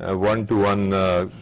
1-to-1,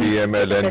PMLN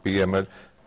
PML।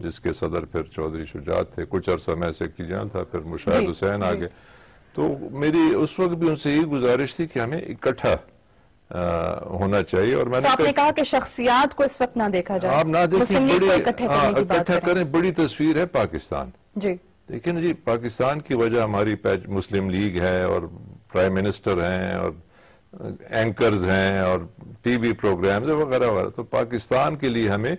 جس کے صدر پھر چودھری شجاعت تھے، کچھ عرصہ میں سیکریٹری تھا، پھر مشاہد حسین آ گئے. تو میری اس وقت بھی ان سے یہ گزارش تھی کہ ہمیں اکٹھا ہونا چاہیے. اور میں نے آپ نے کہا کہ شخصیات کو اس وقت نہ دیکھا جائے، آپ نہ دیکھیں، اکٹھا کریں. بڑی تصویر ہے پاکستان. جی دیکھیں نا جی، پاکستان کی وجہ ہماری مسلم لیگ ہے اور پرائم منسٹر ہیں اور اینکرز ہیں اور ٹی وی پروگرامز وغیرہ وغیرہ. تو پاکستان کے لیے ہمیں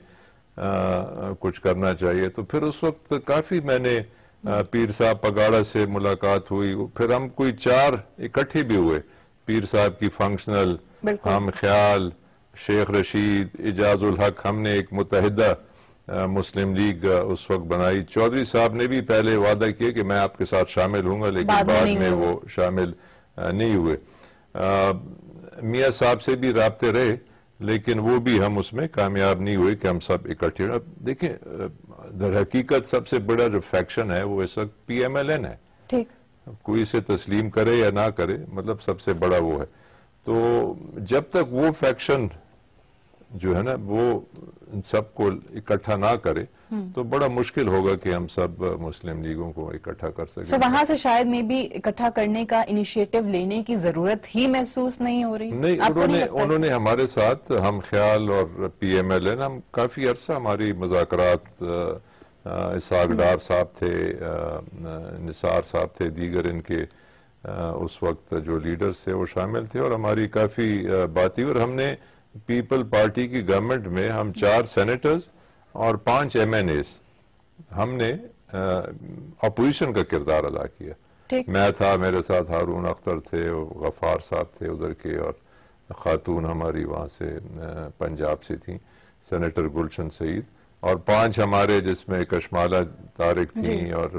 کچھ کرنا چاہیے. تو پھر اس وقت کافی میں نے پیر صاحب پگاڑا سے ملاقات ہوئی، پھر ہم کوئی 4 اکٹھے بھی ہوئے. پیر صاحب کی فنکشنل، ہم خیال، شیخ رشید، اجاز الحق، ہم نے ایک متحدہ مسلم لیگ اس وقت بنائی. چودھری صاحب نے بھی پہلے وعدہ کیا کہ میں آپ کے ساتھ شامل ہوں گا، لیکن بعد میں وہ شامل نہیں ہوئے. میاں صاحب سے بھی رابطے رہے، لیکن وہ بھی ہم اس میں کامیاب نہیں ہوئے کہ ہم سب اکٹھے. اب دیکھیں، در حقیقت سب سے بڑا جو فیکشن ہے وہ اس وقت پی ایم ایل این ہے. ٹھیک، کوئی اسے تسلیم کرے یا نہ کرے، مطلب سب سے بڑا وہ ہے. تو جب تک وہ فیکشن جو ہے نا وہ سب کو اکٹھا نہ کرے تو بڑا مشکل ہوگا کہ ہم سب مسلم لیگوں کو اکٹھا کر سکیں. وہاں سے شاید میں بھی اکٹھا کرنے کا انیشیٹو لینے کی ضرورت ہی محسوس نہیں ہو رہی. نہیں، انہوں نے ہمارے ساتھ، ہم خیال اور پی ایم ایل این، ہم کافی عرصہ ہماری مذاکرات، اسحاق ڈار صاحب تھے، نثار صاحب تھے، دیگر ان کے اس وقت جو لیڈرز تھے وہ شامل تھے، اور ہماری کافی بات ہوئی. اور ہم نے پیپل پارٹی کی گورنمنٹ میں ہم 4 سینیٹرز اور 5 ایم این ایز ہم نے اپوزیشن کا کردار ادا کیا. میں تھا، میرے ساتھ ہارون اختر تھے، غفار صاحب تھے ادھر کے، اور خاتون ہماری وہاں سے پنجاب سے تھیں، سینیٹر گلشن سعید، اور 5 ہمارے جس میں کشمالہ طارق تھیں، اور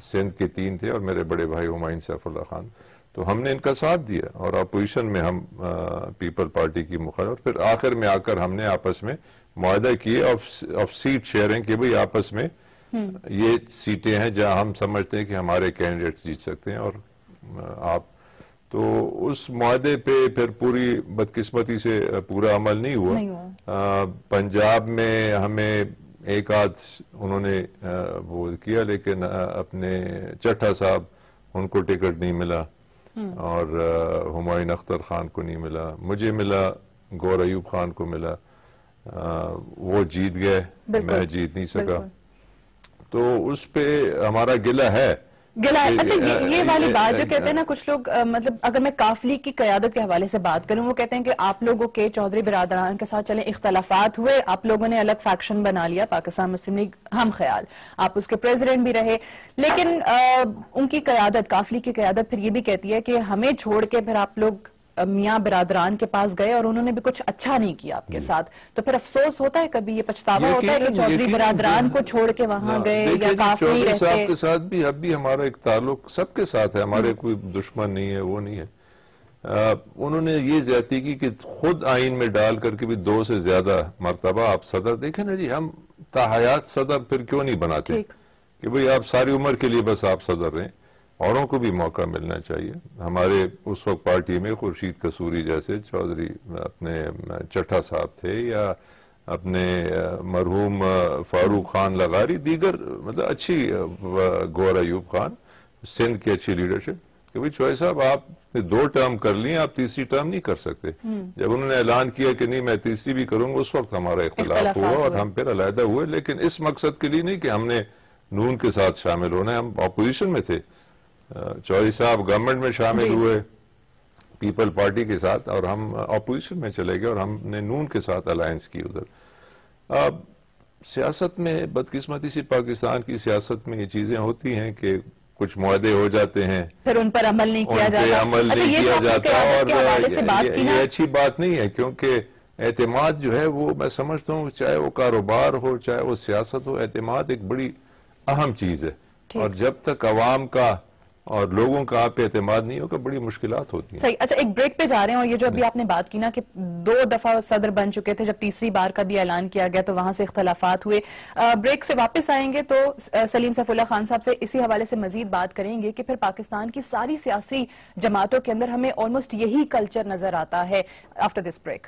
سندھ کے 3 تھے، اور میرے بڑے بھائی ہمایون سیف اللہ خان. تو ہم نے ان کا ساتھ دیا، اور اپوزیشن میں ہم پیپل پارٹی کی مخالف. اور پھر آخر میں آ کر ہم نے آپس میں معاہدہ کیے آف سیٹ شیئرنگ، کہ بھئی آپس میں یہ سیٹیں ہیں جہاں ہم سمجھتے ہیں کہ ہمارے کینڈیڈیٹس جیت سکتے ہیں، اور آپ. تو اس معاہدے پہ پھر پوری بدقسمتی سے پورا عمل نہیں ہوا. پنجاب میں ہمیں ایک آدھ انہوں نے وہ کیا، لیکن اپنے چٹھا صاحب ان کو ٹکٹ نہیں ملا، اور ہمایون اختر خان کو نہیں ملا. مجھے ملا، گور ایوب خان کو ملا، وہ جیت گئے، میں جیت نہیں سکا. تو اس پہ ہمارا گلہ ہے. اچھا، یہ والی بات جو کہتے ہیں نا کچھ لوگ، مطلب اگر میں قافلی کی قیادت کے حوالے سے بات کروں، وہ کہتے ہیں کہ آپ لوگوں کے چودھری برادران کے ساتھ چلیں اختلافات ہوئے، آپ لوگوں نے الگ فیکشن بنا لیا، پاکستان مسلم لیگ ہم خیال، آپ اس کے پریزیڈنٹ بھی رہے، لیکن ان کی قیادت، قافلی کی قیادت پھر یہ بھی کہتی ہے کہ ہمیں چھوڑ کے پھر آپ لوگ میاں برادران کے پاس گئے اور انہوں نے بھی کچھ اچھا نہیں کیا آپ کے ساتھ. تو پھر افسوس ہوتا ہے کبھی، یہ پچھتاوا ہوتا ہے کہ چودھری برادران کو چھوڑ کے وہاں گئے یا کافی رہتے. چودھری صاحب کے ساتھ بھی اب بھی ہمارا ایک تعلق سب کے ساتھ ہے، ہمارے کوئی دشمن نہیں ہے، وہ نہیں ہے. انہوں نے یہ زیادتی کی کہ خود آئین میں ڈال کر کے بھی 2 سے زیادہ مرتبہ آپ صدر. دیکھیں نا جی، ہم تاحیات صدر پھر کیوں نہیں بناتے کہ بھئی آپ ساری عمر کے لیے بس آپ صدر رہیں، اوروں کو بھی موقع ملنا چاہیے. ہمارے اس وقت پارٹی میں خورشید قصوری جیسے چودھری اپنے چٹھا صاحب تھے، یا اپنے مرحوم فاروق خان لغاری، دیگر مطلب اچھی، گور ایوب خان، سندھ کی اچھی لیڈرشپ، کہ بھئی چوہے صاحب آپ نے 2 ٹرم کر لی، آپ تیسری ٹرم نہیں کر سکتے. جب انہوں نے اعلان کیا کہ نہیں میں تیسری بھی کروں گا، اس وقت ہمارا اختلاف ہوا اور ہم پھر علیحدہ ہوئے، لیکن اس مقصد کے لیے نہیں کہ ہم نے نون کے ساتھ شامل ہونا ہے. ہم اپوزیشن میں تھے، چودھری صاحب گورنمنٹ میں شامل ہوئے پیپل پارٹی کے ساتھ، اور ہم اپوزیشن میں چلے گئے اور ہم نے نون کے ساتھ الائنس کی ادھر. اب سیاست میں بدقسمتی سے، پاکستان کی سیاست میں یہ چیزیں ہوتی ہیں کہ کچھ معاہدے ہو جاتے ہیں، پھر ان پر عمل نہیں کیا جاتا. عمل نہیں کیا جاتا، اور یہ اچھی بات نہیں ہے، کیونکہ اعتماد جو ہے وہ میں سمجھتا ہوں چاہے وہ کاروبار ہو چاہے وہ سیاست ہو، اعتماد ایک بڑی اہم چیز ہے. اور جب تک عوام کا اور لوگوں کا آپ پہ اعتماد نہیں ہوگا بڑی مشکلات ہوتی ہیں. صحیح. اچھا، ایک بریک پہ جا رہے ہیں، اور یہ جو ابھی آپ نے بات کی نا کہ 2 دفعہ صدر بن چکے تھے، جب تیسری بار کا بھی اعلان کیا گیا تو وہاں سے اختلافات ہوئے. بریک سے واپس آئیں گے تو سلیم سیف اللہ خان صاحب سے اسی حوالے سے مزید بات کریں گے کہ پھر پاکستان کی ساری سیاسی جماعتوں کے اندر ہمیں آلموسٹ یہی کلچر نظر آتا ہے. After this break.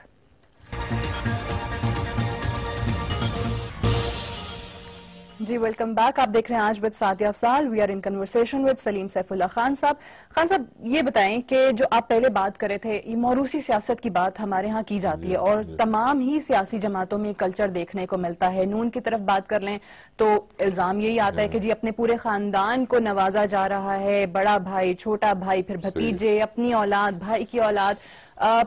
جی ویلکم بیک. آپ دیکھ رہے ہیں آج with Sadia Afzal. We are in conversation with Saleem Saifullah Khan Sahab. Khan صاحب یہ بتائیں کہ جو آپ پہلے بات کر رہے تھے, یہ موروثی سیاست کی بات ہمارے ہاں کی جاتی ہے اور تمام ہی سیاسی جماعتوں میں کلچر دیکھنے کو ملتا ہے. نون کی طرف بات کر لیں تو الزام یہی آتا ہے کہ جی اپنے پورے خاندان کو نوازا جا رہا ہے, بڑا بھائی, چھوٹا بھائی, پھر بھتیجے, اپنی اولاد, بھائی کی اولاد.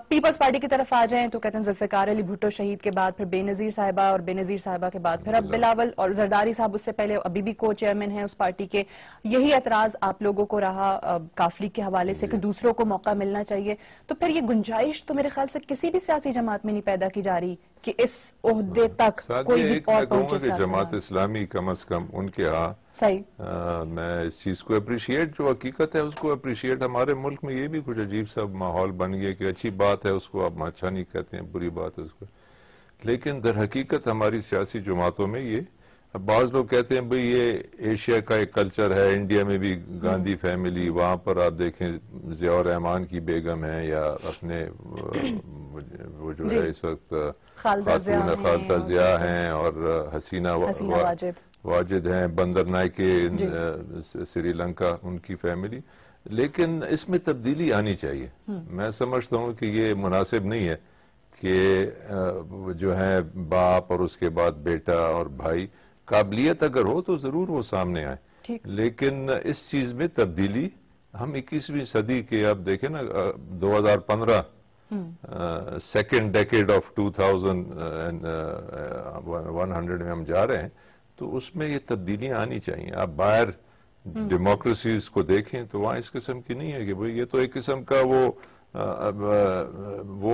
پیپلز پارٹی کی طرف آ جائیں تو کہتے ہیں ذوالفقار علی بھٹو شہید کے بعد پھر بے نظیر صاحبہ, اور بے نظیر صاحبہ کے بعد پھر اب بلاول, اور زرداری صاحب اس سے پہلے ابھی بھی کو چیئرمین ہیں اس پارٹی کے. یہی اعتراض آپ لوگوں کو رہا کافلی کے حوالے سے کہ دوسروں کو موقع ملنا چاہیے. تو پھر یہ گنجائش تو میرے خیال سے کسی بھی سیاسی جماعت میں نہیں پیدا کی جا رہی کہ اس عہدے تک کوئی بھی اور پہنچے. کہ جماعت اسلامی کم از کم ان کے ہاں صحیح, میں اس چیز کو اپریشیٹ, جو حقیقت ہے اس کو اپریشیٹ. ہمارے ملک میں یہ بھی کچھ عجیب سا ماحول بن گیا کہ اچھی بات ہے اس کو آپ اچھا نہیں کہتے ہیں, بری بات ہے اس کو. لیکن در حقیقت ہماری سیاسی جماعتوں میں یہ بعض لوگ کہتے ہیں بھئی یہ ایشیا کا ایک کلچر ہے, انڈیا میں بھی گاندھی فیملی, وہاں پر آپ دیکھیں ضیاء الرحمان کی بیگم ہیں یا اپنے وہ جو ہے اس وقت خاتون خالدہ ضیاء ہیں, اور حسینہ واجد ہیں, بندر نائکے سری لنکا, ان کی فیملی. لیکن اس میں تبدیلی آنی چاہیے. میں سمجھتا ہوں کہ یہ مناسب نہیں ہے کہ جو ہے باپ اور اس کے بعد بیٹا اور بھائی, قابلیت اگر ہو تو ضرور وہ سامنے آئے, لیکن اس چیز میں تبدیلی ہم 21ویں صدی کے اب دیکھیں نا 2015 سیکنڈ ڈیکیڈ آف 2100 میں ہم جا رہے ہیں, تو اس میں یہ تبدیلیاں آنی چاہیے. آپ باہر ڈیموکریسیز کو دیکھیں تو وہاں اس قسم کی نہیں ہے کہ بھئی یہ تو ایک قسم کا وہ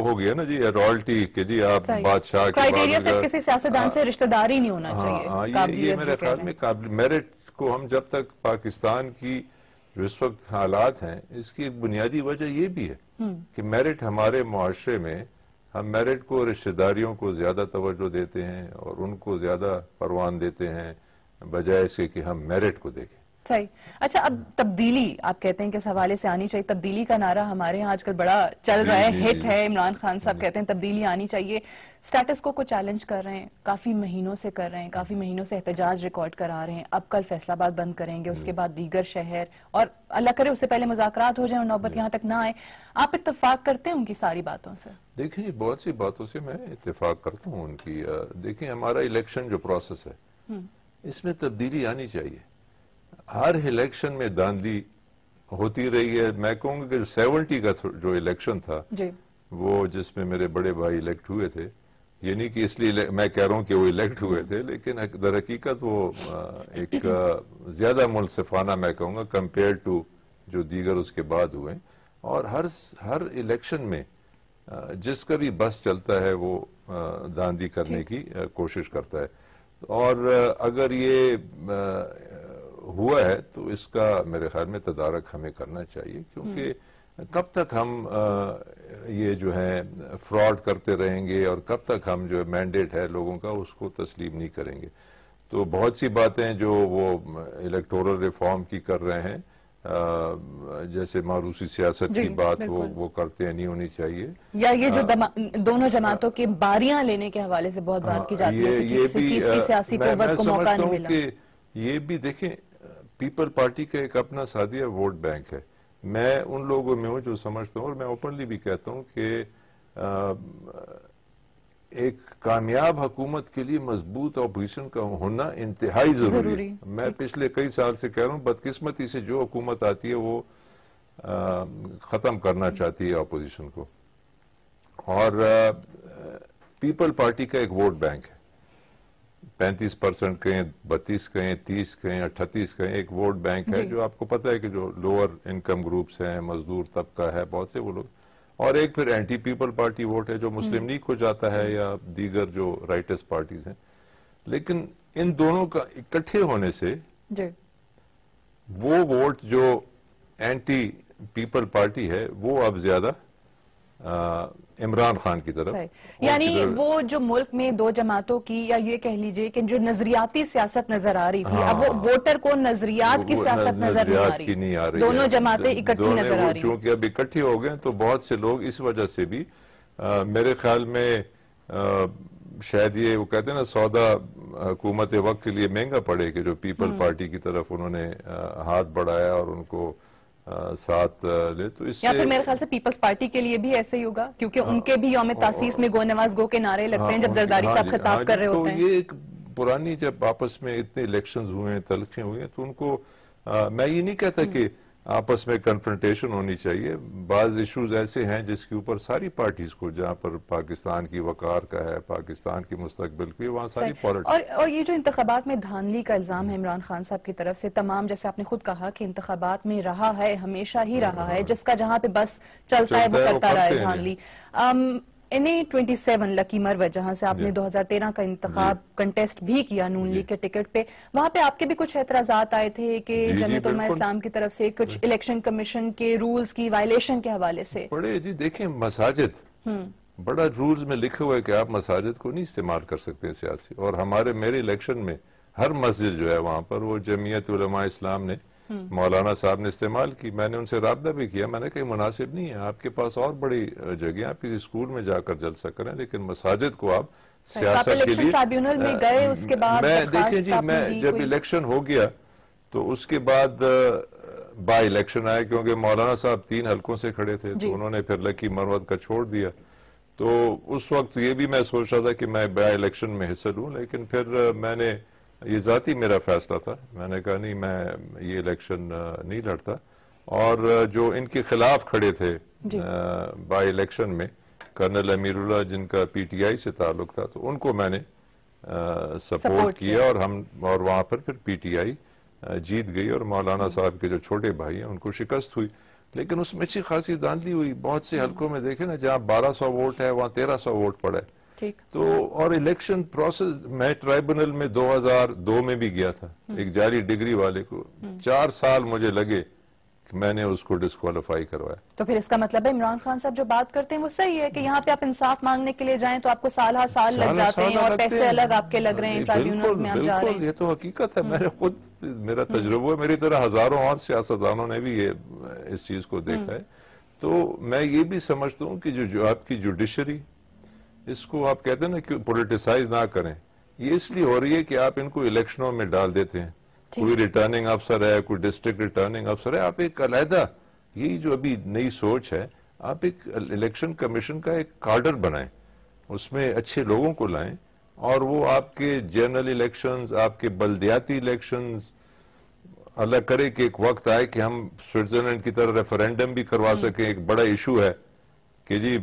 ہو گیا نا جی, رائلٹی کہ جی آپ بادشاہ کے کرائیٹیریا صرف کسی سیاستدان سے رشتہ داری نہیں ہونا چاہیے. یہ میرے خیال میں میرٹ کو ہم جب تک پاکستان کی جو اس وقت حالات ہیں, اس کی ایک بنیادی وجہ یہ بھی ہے کہ میرٹ ہمارے معاشرے میں ہم میرٹ کو رشتہ داریوں کو زیادہ توجہ دیتے ہیں اور ان کو زیادہ پروان دیتے ہیں بجائے اس کے کہ ہم میرٹ کو دیکھیں. صحیح. اچھا, اب تبدیلی آپ کہتے ہیں کہ اس حوالے سے آنی چاہیے. تبدیلی کا نعرہ ہمارے ہاں آج کل بڑا چل رہا ہے, ہٹ ہے. عمران خان صاحب کہتے ہیں تبدیلی آنی چاہیے. سٹیٹس کو چیلنج کر رہے ہیں, کافی مہینوں سے کر رہے ہیں, کافی مہینوں سے احتجاج ریکارڈ کرا رہے ہیں. اب کل فیصل آباد بند کریں گے, اس کے بعد دیگر شہر, اور اللہ کرے اس سے پہلے مذاکرات ہو جائیں اور نوبت یہاں تک نہ آئے. آپ اتفاق کرتے ہیں ان کی ساری باتوں سے؟ دیکھیں بہت سی باتوں سے میں اتفاق کرتا ہوں ان کی. دیکھیں ہمارا الیکشن جو پروسیس ہے اس میں تبدیلی آنی چاہیے. ہر الیکشن میں داندلی ہوتی رہی ہے. میں کہوں گا کہ 70 کا جو الیکشن تھا وہ جس میں میرے بڑے بھائی الیکٹ ہوئے تھے, یہ نہیں کہ اس لیے میں کہہ رہا ہوں کہ وہ الیکٹ ہوئے تھے, لیکن در حقیقت وہ ایک زیادہ منصفانہ میں کہوں گا کمپیئر ٹو جو دیگر اس کے بعد ہوئے. اور ہر الیکشن میں جس کا بھی بس چلتا ہے وہ داندلی کرنے کی کوشش کرتا ہے. اور اگر یہ ہوا ہے تو اس کا میرے خیال میں تدارک ہمیں کرنا چاہیے, کیونکہ کب تک ہم یہ جو ہے فراڈ کرتے رہیں گے اور کب تک ہم جو مینڈیٹ ہے لوگوں کا اس کو تسلیم نہیں کریں گے. تو بہت سی باتیں جو وہ الیکٹورل ریفارم کی کر رہے ہیں, جیسے موروثی سیاست کی بات وہ کرتے ہیں, نہیں ہونی چاہیے. یا یہ جو دونوں جماعتوں کے باریاں لینے کے حوالے سے بہت بات کی جاتی ہے کہ تیسری سیاسی قوت کو موقع نہیں ملا. یہ بھی دیکھیں پیپل پارٹی کا ایک اپنا سادیہ ووٹ بینک ہے. میں ان لوگوں میں ہوں جو سمجھتا ہوں, اور میں اوپنلی بھی کہتا ہوں کہ ایک کامیاب حکومت کے لیے مضبوط اپوزیشن کا ہونا انتہائی ضروری ہے. میں پچھلے کئی سال سے کہہ رہا ہوں بدقسمتی سے جو حکومت آتی ہے وہ ختم کرنا چاہتی ہے اپوزیشن کو. اور پیپل پارٹی کا ایک ووٹ بینک ہے, 35% کہیں, 32 کہیں, 30 کہیں, 38 کہیں, ایک ووٹ بینک ہے جو آپ کو پتہ ہے کہ جو لوور انکم گروپس ہیں, مزدور طبقہ ہے, بہت سے وہ لوگ. اور ایک پھر اینٹی پیپل پارٹی ووٹ ہے جو مسلم لیگ کو جاتا ہے یا دیگر جو رائٹس پارٹیز ہیں. لیکن ان دونوں کا اکٹھے ہونے سے وہ ووٹ جو اینٹی پیپل پارٹی ہے وہ اب زیادہ عمران خان کی طرف, یعنی وہ جو ملک میں دو جماعتوں کی, یا یہ کہہ لیجئے کہ جو نظریاتی سیاست نظر آ رہی تھی, اب وہ ووٹر کو نظریات کی سیاست نظر نہیں آ رہی. دونوں جماعتیں اکٹھی نظر آ رہی ہیں. چونکہ اب اکٹھی ہو گئے تو بہت سے لوگ اس وجہ سے بھی میرے خیال میں شاید یہ وہ کہتے ہیں نا سودا حکومت وقت کے لیے مہنگا پڑے کہ جو پیپل پارٹی کی طرف انہوں نے ہاتھ بڑھایا اور ان کو ساتھ لے، تو اس سے یا پھر میرے خیال سے پیپلز پارٹی کے لیے بھی ایسے ہی ہوگا کیونکہ ان کے بھی یوم تاسیس میں گو نواز گو کے نعرے لگتے ہیں جب زرداری صاحب خطاب کر رہے ہوتے ہیں۔ تو یہ ایک پرانی جب آپس میں اتنے الیکشنز ہوئے ہیں، تلخیں ہوئی ہیں، تو ان کو میں یہ نہیں کہتا کہ آپس میں کنفرنٹیشن ہونی چاہیے، بعض ایشوز ایسے ہیں جس کے اوپر ساری پارٹیز کو، جہاں پر پاکستان کی وقار کا ہے، پاکستان کی مستقبل کی، وہاں ساری پالیٹکس۔ اور یہ جو انتخابات میں دھاندلی کا الزام ہے عمران خان صاحب کی طرف سے، تمام جیسے آپ نے خود کہا کہ انتخابات میں رہا ہے، ہمیشہ ہی رہا ہے، جس کا جہاں پہ بس چلتا ہے وہ کرتا رہا ہے دھاندلی۔ انہیں 27 لکی مروت جہاں سے آپ نے 2013 کا انتخاب کنٹیسٹ بھی کیا نون لیگ کے ٹکٹ پہ، وہاں پہ آپ کے بھی کچھ اعتراضات آئے تھے کہ جمعیت علماء اسلام کی طرف سے کچھ الیکشن کمیشن کے رولز کی وائلیشن کے حوالے سے۔ بڑے جی دیکھیں مساجد بڑا رولز میں لکھا ہوا ہے کہ آپ مساجد کو نہیں استعمال کر سکتے سیاسی، اور میرے الیکشن میں ہر مسجد جو ہے وہاں پر وہ جمعیت علماء اسلام نے، مولانا صاحب نے استعمال کی۔ میں نے ان سے رابطہ بھی کیا، میں نے کہا مناسب نہیں ہے، آپ کے پاس اور بڑی جگہ، آپ کسی اسکول میں جا کر جلسہ کریں، لیکن مساجد کو آپ سیاست کے لیے ٹرائیبیونل میں گئے، اس کے بعد دیکھیں جی میں جب الیکشن ہو گیا تو اس کے بعد بائی الیکشن آیا، کیونکہ مولانا صاحب 3 حلقوں سے کھڑے تھے تو انہوں نے پھر لکی مروت کا چھوڑ دیا، تو اس وقت یہ بھی میں سوچ رہا تھا کہ میں بائی الیکشن میں حصہ لوں، لیکن پھر میں نے یہ ذاتی میرا فیصلہ تھا، میں نے کہا نہیں میں یہ الیکشن نہیں لڑتا، اور جو ان کے خلاف کھڑے تھے بائی الیکشن میں کرنل امیر اللہ جن کا پی ٹی آئی سے تعلق تھا، تو ان کو میں نے سپورٹ کیا، اور وہاں پر پھر پی ٹی آئی جیت گئی، اور مولانا صاحب کے جو چھوٹے بھائی ہیں ان کو شکست ہوئی، لیکن اس میں اچھی خاصی دھاندلی ہوئی، بہت سے حلقوں میں دیکھیں نا جہاں 1200 ووٹ ہے وہاں 1300 ووٹ پڑا ہے، تو اور الیکشن پروسیس میں ٹرائیبونل میں 2002 میں بھی گیا تھا ایک جعلی ڈگری والے کو، 4 سال مجھے لگے کہ میں نے اس کو ڈسکوالیفائی کروایا۔ تو پھر اس کا مطلب ہے عمران خان صاحب جو بات کرتے ہیں وہ صحیح ہے کہ یہاں پہ آپ انصاف مانگنے کے لیے جائیں تو آپ کو سال ہر سال لگ جاتے ہیں اور پیسے الگ آپ کے لگ رہے ہیں، ٹرائیبیونلز میں آپ جا رہے ہیں۔ یہ تو حقیقت ہے، میں نے خود میرا تجربہ ہے، میری طرح ہزاروں اور سیاستدانوں نے بھی اس چیز کو دیکھا ہے، تو میں یہ بھی سمجھتا ہوں کہ جو آپ کی جوڈیشری، اس کو آپ کہتے ہیں نا کہ پولیٹیسائز نہ کریں، یہ اس لیے ہو رہی ہے کہ آپ ان کو الیکشنوں میں ڈال دیتے ہیں، کوئی ریٹرننگ افسر ہے، کوئی ڈسٹرکٹ ریٹرننگ افسر ہے، آپ ایک علیحدہ، یہی جو ابھی نئی سوچ ہے، آپ ایک الیکشن کمیشن کا ایک کارڈر بنائیں، اس میں اچھے لوگوں کو لائیں، اور وہ آپ کے جنرل الیکشنز، آپ کے بلدیاتی الیکشنز، اللہ کرے کہ ایک وقت آئے کہ ہم سوئٹزرلینڈ کی طرح ریفرینڈم بھی کروا سکیں، ایک بڑا ایشو ہے کہ جی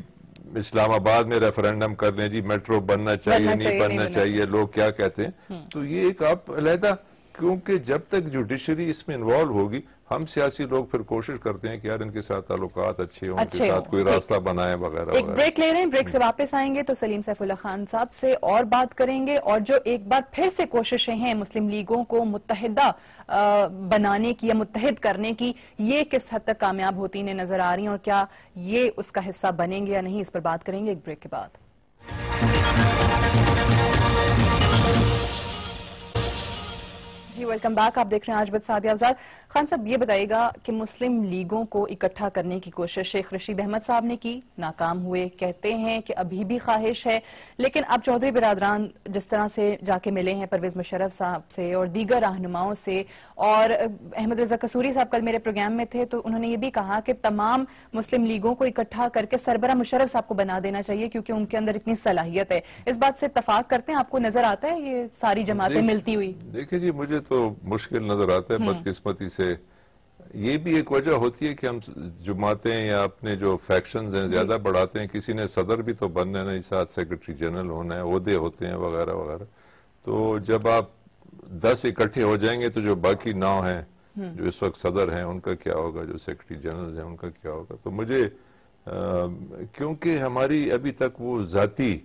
اسلام آباد میں ریفرینڈم کر لیں جی میٹرو بننا چاہیے نہیں بننا چاہیے، لوگ کیا کہتے ہیں، تو یہ ایک آپ علیحدہ، کیونکہ جب تک جوڈیشری اس میں انوالو ہوگی، ہم سیاسی لوگ پھر کوشش کرتے ہیں کہ یار ان کے ساتھ تعلقات اچھے ہوں، ان کے ساتھ کوئی راستہ بنائیں وغیرہ۔ ایک بریک لے رہے ہیں، بریک سے واپس آئیں گے تو سلیم سیف اللہ خان صاحب سے اور بات کریں گے، اور جو ایک بار پھر سے کوششیں ہیں مسلم لیگوں کو متحدہ بنانے کی یا متحد کرنے کی، یہ کس حد تک کامیاب ہوتی انہیں نظر آ رہی ہیں، اور کیا یہ اس کا حصہ بنیں گے یا نہیں، اس پر بات کریں گے ایک بریک کے بعد۔ جی ویلکم بیک، آپ دیکھ رہے ہیں آج بات سعدیہ افضال۔ خان صاحب یہ بتائیے گا کہ مسلم لیگوں کو اکٹھا کرنے کی کوشش شیخ رشید احمد صاحب نے کی، ناکام ہوئے، کہتے ہیں کہ ابھی بھی خواہش ہے، لیکن اب چودھری برادران جس طرح سے جا کے ملے ہیں پرویز مشرف صاحب سے اور دیگر رہنماؤں سے، اور احمد رضا قصوری صاحب کل میرے پروگرام میں تھے تو انہوں نے یہ بھی کہا کہ تمام مسلم لیگوں کو اکٹھا کر کے سربراہ مشرف صاحب کو بنا دینا چاہیے کیونکہ ان کے اندر اتنی صلاحیت ہے، اس بات سے اتفاق کرتے ہیں؟ آپ کو نظر آتا ہے یہ ساری جماعتیں ملتی ہوئی؟ دیکھیں جی مجھے تو مشکل نظر آتا ہے، بدقسمتی سے یہ بھی ایک وجہ ہوتی ہے کہ ہم جماعتیں یا اپنے جو فیکشنز ہیں زیادہ بڑھاتے ہیں، کسی نے صدر بھی تو بننا نہیں، ساتھ سیکرٹری جنرل ہونا ہے، عہدے ہوتے ہیں وغیرہ وغیرہ، تو جب آپ 10 اکٹھے ہو جائیں گے تو جو باقی 9 ہیں جو اس وقت صدر ہیں ان کا کیا ہوگا، جو سیکرٹری جنرل ہیں ان کا کیا ہوگا، تو مجھے کیونکہ ہماری ابھی تک وہ ذاتی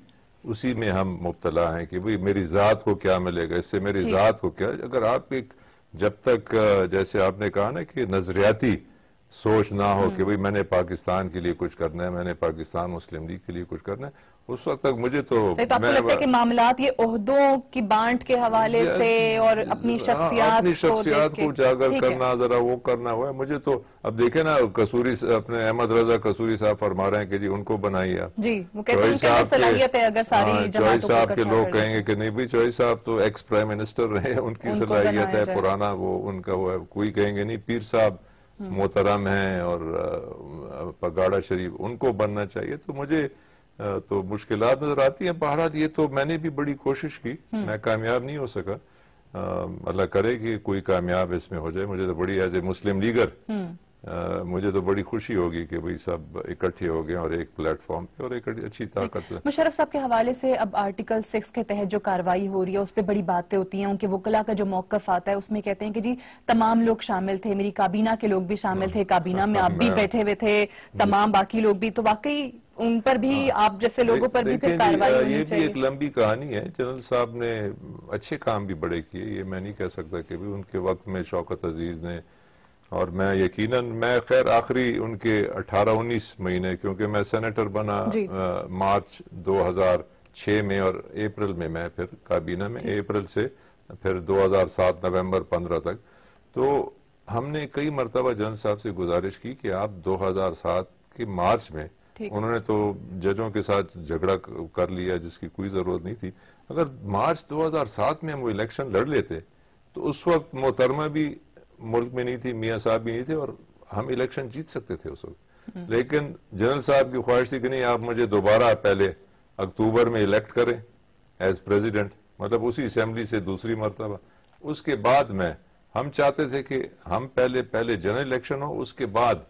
اسی میں ہم مبتلا ہیں کہ بھئی میری ذات کو کیا ملے گا، اس سے میری ذات کو کیا، اگر آپ ایک جب تک جیسے آپ نے کہا نا کہ نظریاتی سوچ نہ ہو کہ بھئی میں نے پاکستان کے لیے کچھ کرنا ہے، میں نے پاکستان مسلم لیگ کے لیے کچھ کرنا ہے، اس وقت تک مجھے تو آپ کو لگتا ہے کہ معاملات یہ عہدوں کی بانٹ کے حوالے سے اور اپنی شخصیات کو اجاگر کرنا، ذرا وہ کرنا ہوا ہے مجھے تو. اب دیکھیں نا قصوری اپنے احمد رضا قصوری صاحب فرما رہے ہیں کہ جی ان کو بنائیے آپ. جی وہ کہتے ہیں ان کے صلاحیت ہے اگر ساری چوہی صاحب کے لوگ کہیں گے کہ نہیں بھائی چوہی صاححب تو ایکس پرائم منسٹر رہے ہیں، ان کی صلاحیت ہے، پرانا وہ ان کا وہ ہے. کوئی کہیں گے نہیں پیر صاحب محترم ہیں اور پگاڑا شریف ان کو بننا چاہیے. تو مجھے تو مشکلات نظر آتی ہیں. بہرحال یہ تو میں نے بھی بڑی کوشش کی، میں کامیاب نہیں ہو سکا. اللہ کرے کہ کوئی کامیاب اس میں ہو جائے. مجھے تو بڑی ایز اے مسلم لیگر مجھے تو بڑی خوشی ہوگی کہ بھئی سب اکٹھے ہو گئے اور ایک پلیٹ فارم پہ اور ایک اچھی طاقت. مشرف صاحب کے حوالے سے اب آرٹیکل 6 کے تحت جو کارروائی ہو رہی ہے اس پہ بڑی باتیں ہوتی ہیں. ان کے وکلاء کا جو موقف آتا ہے اس میں کہتے ہیں کہ جی تمام لوگ شامل تھے، میری کابینہ کے لوگ بھی شامل تھے، کابینہ میں آپ بھی بیٹھے ہوئے تھے، تمام باقی لوگ بھی. تو واقعی ان پر بھی آپ جیسے لوگوں پر بھی پھر کارروائی ہونی چاہیے. یہ بھی ایک لمبی کہانی ہے. جنرل صاحب نے اچھے کام بھی بڑے کیے، یہ میں نہیں کہہ سکتا کہ بھی ان کے وقت میں شوکت عزیز نے، اور میں یقیناً میں خیر آخری ان کے 18-19 مہینے، کیونکہ میں سینیٹر بنا مارچ 2006 میں اور اپریل میں پھر کابینہ میں، اپریل سے پھر 2007 نومبر 15 تک. تو ہم نے کئی مرتبہ جنرل صاحب سے گزارش کی کہ آپ 2007 کے مارچ میں، انہوں نے تو ججوں کے ساتھ جھگڑا کر لیا جس کی کوئی ضرورت نہیں تھی. اگر مارچ 2007 میں ہم وہ الیکشن لڑ لیتے تو اس وقت محترمہ بھی ملک میں نہیں تھی، میاں صاحب بھی نہیں تھے، اور ہم الیکشن جیت سکتے تھے اس وقت. لیکن جنرل صاحب کی خواہش تھی کہ نہیں آپ مجھے دوبارہ پہلے اکتوبر میں الیکٹ کریں ایز پریزیڈنٹ، مطلب اسی اسمبلی سے دوسری مرتبہ. اس کے بعد ہم چاہتے تھے کہ ہم پہلے جنرل الیکشن ہو، اس کے بعد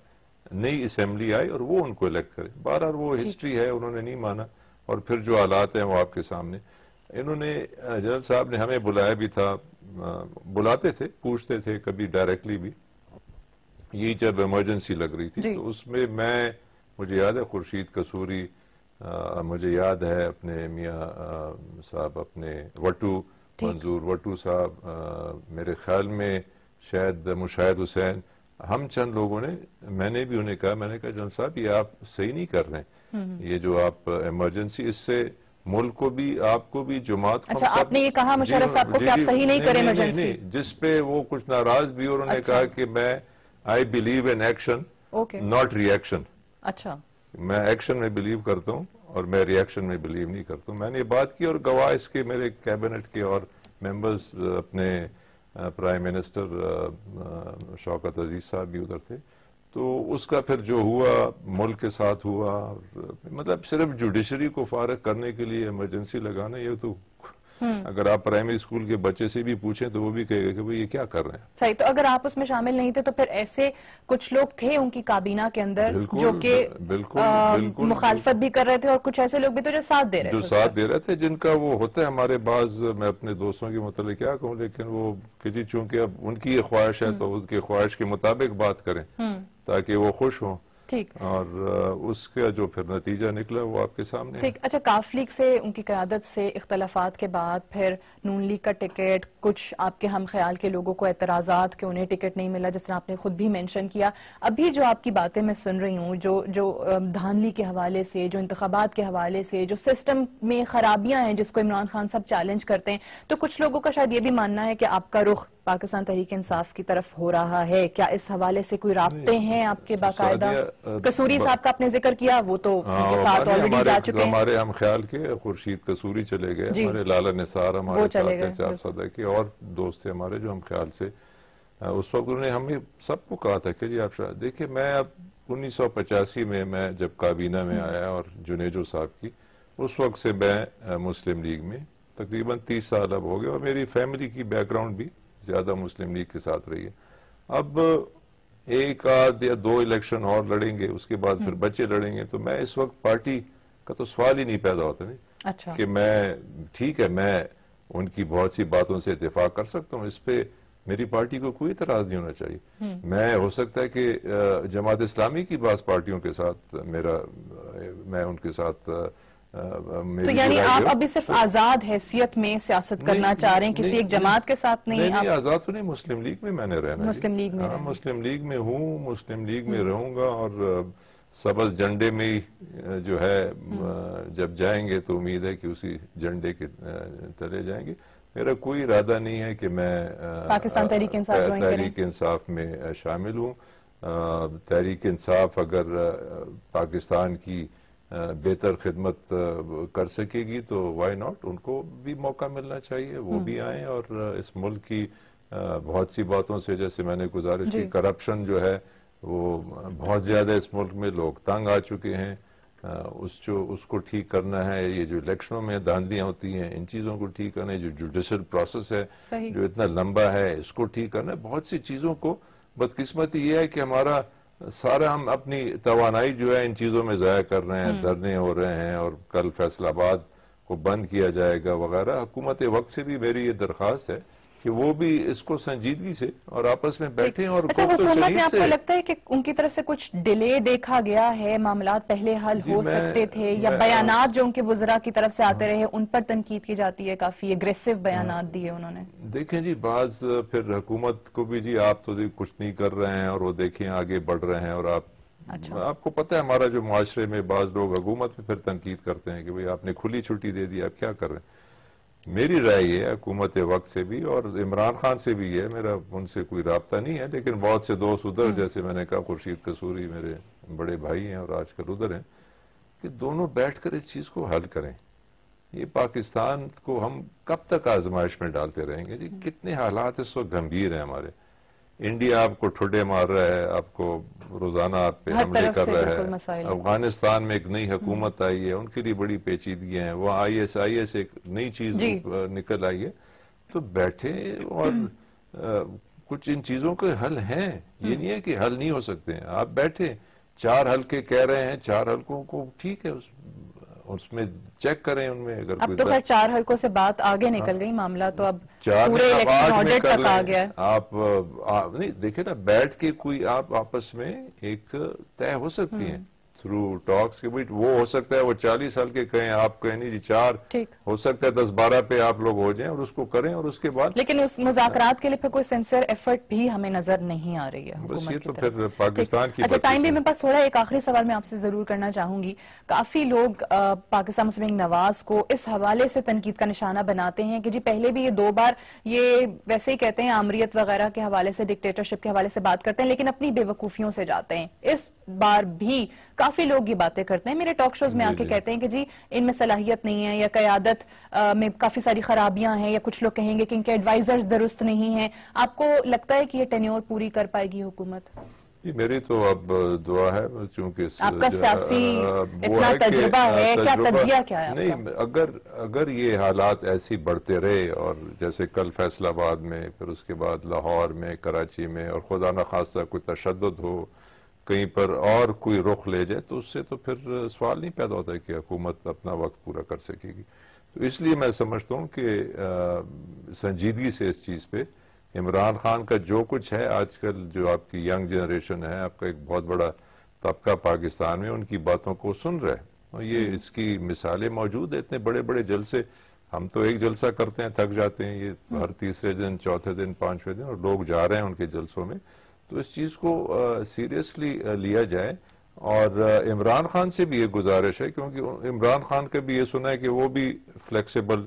نئی اسمبلی آئی اور وہ ان کو الیکٹ کرے. بہرحال وہ ہسٹری ہے، انہوں نے نہیں مانا، اور پھر جو حالات ہیں وہ آپ کے سامنے. انہوں نے جنرل صاحب نے ہمیں بلایا بھی تھا، بلاتے تھے، پوچھتے تھے کبھی ڈائریکٹلی بھی. یہی جب ایمرجنسی لگ رہی تھی تو اس میں مجھے یاد ہے خورشید قصوری، مجھے یاد ہے اپنے میاں صاحب، اپنے وٹو منظور وٹو صاحب، میرے خیال میں شاید مشاہد حسین، ہم چند لوگوں نے، میں نے بھی انہیں کہا، میں نے کہا جنرل صاحب یہ آپ صحیح نہیں کر رہے ہیں، یہ جو آپ ایمرجنسی، اس سے ملک کو بھی، آپ کو بھی، جماعت کو. اچھا آپ نے یہ کہا مشرف صاحب کو کہ آپ صحیح نہیں کریں ایمرجنسی؟ جس پہ وہ کچھ ناراض بھی، اور انہوں نے کہا کہ میں I believe in action not reaction. اچھا میں ایکشن میں بلیو کرتا ہوں اور میں ریاکشن میں بلیو نہیں کرتا ہوں. میں نے یہ بات کی، اور گواہ اس کے میرے کیبنٹ کے اور ممبرز، اپنے پرائم منسٹر شوکت عزیز صاحب بھی ادھر تھے. تو اس کا پھر جو ہوا ملک کے ساتھ ہوا، مطلب صرف جوڈیشری کو فارغ کرنے کے لیے ایمرجنسی لگانا، یہ تو اگر آپ پرائمری اسکول کے بچے سے بھی پوچھیں تو وہ بھی کہے گا کہ بھئی یہ کیا کر رہے ہیں. صحیح. تو اگر آپ اس میں شامل نہیں تھے تو پھر ایسے کچھ لوگ تھے ان کی کابینہ کے اندر جو کہ مخالفت بھی کر رہے تھے، اور کچھ ایسے لوگ بھی تو جو ساتھ دے رہے تھے، جن کا وہ ہوتا ہے ہمارے بعض، میں اپنے دوستوں کے متعلق کیا کہوں، لیکن وہ کہ جی چونکہ اب ان کی یہ خواہش ہے تو ان کی خواہش کے مطابق بات کریں تاکہ وہ خوش ہوں. ٹھیک. اور اس کا جو پھر نتیجہ نکلا وہ آپ کے سامنے. ٹھیک. اچھا کاف لیگ سے، ان کی قیادت سے اختلافات کے بعد پھر نون لیگ کا ٹکٹ، کچھ آپ کے ہم خیال کے لوگوں کو اعتراضات کہ انہیں ٹکٹ نہیں ملا، جس طرح آپ نے خود بھی مینشن کیا. ابھی جو آپ کی باتیں میں سن رہی ہوں، جو دھاندلی کے حوالے سے، جو انتخابات کے حوالے سے، جو سسٹم میں خرابیاں ہیں جس کو عمران خان صاحب چیلنج کرتے ہیں، تو کچھ لوگوں کا شاید یہ بھی ماننا ہے کہ آپ کا رخ پاکستان تحریک انصاف کی طرف ہو رہا ہے. کیا اس حوالے سے کوئی رابطے ہیں آپ کے باقاعدہ؟ قصوری صاحب کا آپ نے ذکر کیا، وہ تو ان کے ساتھ آلریڈی جا چکے ہیں. ہمارے ہم خیال کے خورشید قصوری چلے گئے، ہمارے لالا نثار ہمارے ساتھ ہیں، 4 صدقے اور دوست تھے ہمارے جو ہم خیال سے. اس وقت انہوں نے ہمیں سب کو کہا تھا کہ جی آپ دیکھیں، میں اب 1985 میں جب کابینہ میں آیا اور جنیجو صاحب کی، اس وقت سے میں مسلم لیگ میں تقریباً 30 سال اب ہو گئے، اور میری فیملی کی بیک گراؤنڈ بھی زیادہ مسلم لیگ کے ساتھ رہی ہے. اب ایک آدھ یا 2 الیکشن اور لڑیں گے، اس کے بعد پھر بچے لڑیں گے، تو میں اس وقت پارٹی کا تو سوال ہی نہیں پیدا ہوتا نہیں کہ میں، ٹھیک ہے میں ان کی بہت سی باتوں سے اتفاق کر سکتا ہوں، اس پہ میری پارٹی کو کوئی اعتراض نہیں ہونا چاہیے. میں ہو سکتا ہے کہ جماعت اسلامی کی بعض پارٹیوں کے ساتھ میں ان کے ساتھ، تو یعنی آپ ابھی صرف آزاد حیثیت میں سیاست کرنا چاہ رہے ہیں، کسی ایک جماعت کے ساتھ نہیں؟ نہیں، آزاد تو نہیں، مسلم لیگ میں میں نے رہنا. مسلم لیگ میں مسلم لیگ میں ہوں، مسلم لیگ میں رہوں گا، اور سبز جھنڈے میں ہی جو ہے جب جائیں گے تو امید ہے کہ اسی جھنڈے کے تلے جائیں گے. میرا کوئی ارادہ نہیں ہے کہ میں پاکستان تحریک انصاف میں شامل ہوں. تحریک انصاف اگر پاکستان کی بہتر خدمت کر سکے گی تو وائی ناٹ, ان کو بھی موقع ملنا چاہیے, وہ بھی آئیں. اور اس ملک کی بہت سی باتوں سے, جیسے میں نے گزارش کی, کرپشن جو ہے وہ بہت زیادہ اس ملک میں, لوگ تنگ آ چکے ہیں. اس کو ٹھیک کرنا ہے. یہ جو الیکشنوں میں دھاندلیاں ہوتی ہیں, ان چیزوں کو ٹھیک کرنا ہے. جو جوڈیشل پروسیس ہے جو اتنا لمبا ہے, اس کو ٹھیک کرنا ہے. بہت سی چیزوں کو, بدقسمتی یہ ہے کہ ہمارا سارا ہم اپنی توانائی جو ہے ان چیزوں میں ضائع کر رہے ہیں. دھرنے ہو رہے ہیں اور کل فیصل آباد کو بند کیا جائے گا وغیرہ. حکومت وقت سے بھی میری یہ درخواست ہے کہ وہ بھی اس کو سنجیدگی سے اور آپس میں بیٹھیں. اور حکومت میں آپ کو لگتا ہے کہ ان کی طرف سے کچھ ڈیلے دیکھا گیا ہے, معاملات پہلے حل ہو سکتے تھے, یا بیانات جو ان کے وزراء کی طرف سے آتے رہے ان پر تنقید کی جاتی ہے, کافی اگریسو بیانات دیے انہوں نے؟ دیکھیں جی, بعض پھر حکومت کو بھی جی آپ تو کچھ نہیں کر رہے ہیں اور وہ دیکھیں آگے بڑھ رہے ہیں. اور آپ کو پتہ ہے ہمارا جو معاشرے میں بعض لوگ حکومت میں پھر تنقید کرتے ہیں کہ بھئی آپ نے کھلی چھٹی دے دی, آپ کیا کر رہے ہیں. میری رائے یہ ہے, حکومت وقت سے بھی اور عمران خان سے بھی ہے, میرا ان سے کوئی رابطہ نہیں ہے, لیکن بہت سے دوست ادھر, جیسے میں نے کہا خورشید قصوری میرے بڑے بھائی ہیں اور آج کل ادھر ہیں, کہ دونوں بیٹھ کر اس چیز کو حل کریں. یہ پاکستان کو ہم کب تک آزمائش میں ڈالتے رہیں گے جی؟ کتنے حالات اس وقت گمبھیر ہیں ہمارے. انڈیا آپ کو ٹھڈے مار رہا ہے, آپ کو روزانہ آپ پہ حملے کر رہا ہے. افغانستان میں ایک نئی حکومت آئی ہے, ان کے لیے بڑی پیچیدگیاں ہیں. وہ آئی ایس ایک نئی چیز نکل آئی ہے. تو بیٹھے اور کچھ ان چیزوں کے حل ہیں, یہ نہیں ہے کہ حل نہیں ہو سکتے ہیں. آپ بیٹھے, 4 حلقے کہہ رہے ہیں, 4 حلقوں کو ٹھیک ہے اس میں چیک کریں. ان میں اگر اب تو خیر 4 حلقوں سے بات آگے نکل گئی, معاملہ تو اب پورے الیکشن آڈٹ تک آ گیا ہے. آپ نہیں دیکھیں نا, بیٹھ کے کوئی آپ آپس میں ایک طے ہو سکتی ہیں تھرو ٹاکس کے. وہ ہو سکتا ہے وہ 40 حلقے کہیں, آپ کہیں نہیں جی 4, ہو سکتا ہے 10-12 پہ آپ لوگ ہو جائیں اور اس کو کریں. اور اس کے بعد لیکن اس مذاکرات کے لیے پھر کوئی سنسر ایفرٹ بھی ہمیں نظر نہیں آ رہی ہے بس یہ تو پھر پاکستان کی. اچھا, ٹائم بھی میرے پاس تھوڑا, ایک آخری سوال میں آپ سے ضرور کرنا چاہوں گی. کافی لوگ پاکستان مسلم لیگ نواز کو اس حوالے سے تنقید کا نشانہ بناتے ہیں کہ جی پہلے بھی یہ 2 بار یہ ویسے ہی کہتے ہیں آمریت وغیرہ کے حوالے سے, ڈکٹیٹرشپ کے حوالے سے بات کرتے ہیں, لیکن اپنی بے وقوفیوں سے جاتے ہیں. اس بار بھی کافی لوگ یہ باتیں کرتے ہیں, میرے ٹاک شوز میں آ کے کہتے ہیں کہ جی ان میں صلاحیت نہیں ہے, یا قیادت میں کافی ساری خرابیاں ہیں, یا کچھ لوگ کہیں گے کہ ان کے ایڈوائزرز درست نہیں ہیں. آپ کو لگتا ہے کہ یہ ٹینیور پوری کر پائے گی حکومت؟ جی میری تو اب دعا ہے, چونکہ آپ کا سیاسی اتنا تجربہ ہے, کیا تجزیہ کیا ہے آپ کا؟ نہیں, اگر یہ حالات ایسی بڑھتے رہے, اور جیسے کل فیصل آباد میں, پھر اس کے بعد لاہور میں, کراچی میں, اور خدا نخواستہ کوئی تشدد ہو کہیں پر اور کوئی رخ لے جائے, تو اس سے تو پھر سوال نہیں پیدا ہوتا ہے کہ حکومت اپنا وقت پورا کر سکے گی. تو اس لیے میں سمجھتا ہوں کہ سنجیدگی سے اس چیز پہ عمران خان کا جو کچھ ہے آج کل, جو آپ کی ینگ جنریشن ہے, آپ کا ایک بہت بڑا طبقہ پاکستان میں ان کی باتوں کو سن رہا ہے, اور یہ اس کی مثالیں موجود ہیں. اتنے بڑے بڑے جلسے, ہم تو ایک جلسہ کرتے ہیں تھک جاتے ہیں, یہ ہر تیسرے دن, چوتھے دن, 5ویں دن, اور لوگ جا رہے ہیں ان کے جلسوں میں. تو اس چیز کو سیریسلی لیا جائے. اور عمران خان سے بھی یہ گزارش ہے, کیونکہ عمران خان کا بھی یہ سنا ہے کہ وہ بھی فلیکسیبل.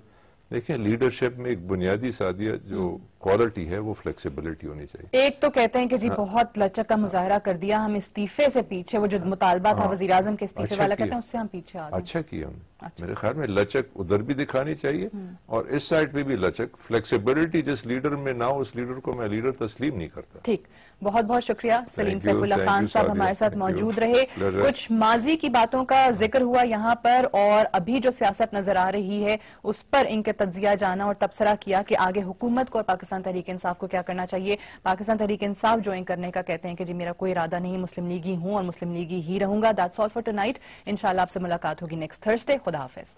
دیکھیں, لیڈرشپ میں ایک بنیادی سادیہ جو کوالٹی ہے وہ فلیکسیبلٹی ہونی چاہیے. ایک تو کہتے ہیں کہ جی بہت لچک کا مظاہرہ کر دیا, ہم استعفے سے پیچھے, وہ جو مطالبہ تھا وزیراعظم کے استعفے والا, کہتے ہیں اس سے ہم پیچھے آ گئے. اچھا کیا ہم نے. میرے خیال میں لچک ادھر بھی دکھانی چاہیے, اور اس سائڈ پہ بھی لچک. فلیکسیبلٹی جس لیڈر میں نہ ہو, اس لیڈر کو میں لیڈر تسلیم نہیں کرتا. ٹھیک, بہت بہت شکریہ. سلیم سیف اللہ خان صاحب ہمارے ساتھ موجود رہے. کچھ ماضی کی باتوں کا ذکر ہوا یہاں پر, اور ابھی جو سیاست نظر آ رہی ہے اس پر ان کے تجزیہ جانا اور تبصرہ کیا کہ آگے حکومت کو اور پاکستان تحریک انصاف کو کیا کرنا چاہیے. پاکستان تحریک انصاف جوائن کرنے کا کہتے ہیں کہ جی میرا کوئی ارادہ نہیں, مسلم لیگی ہوں اور مسلم لیگی ہی رہوں گا. That's all for tonight. انشاءاللہ آپ سے ملاقات ہوگی نیکسٹ تھرسڈے. خدا حافظ.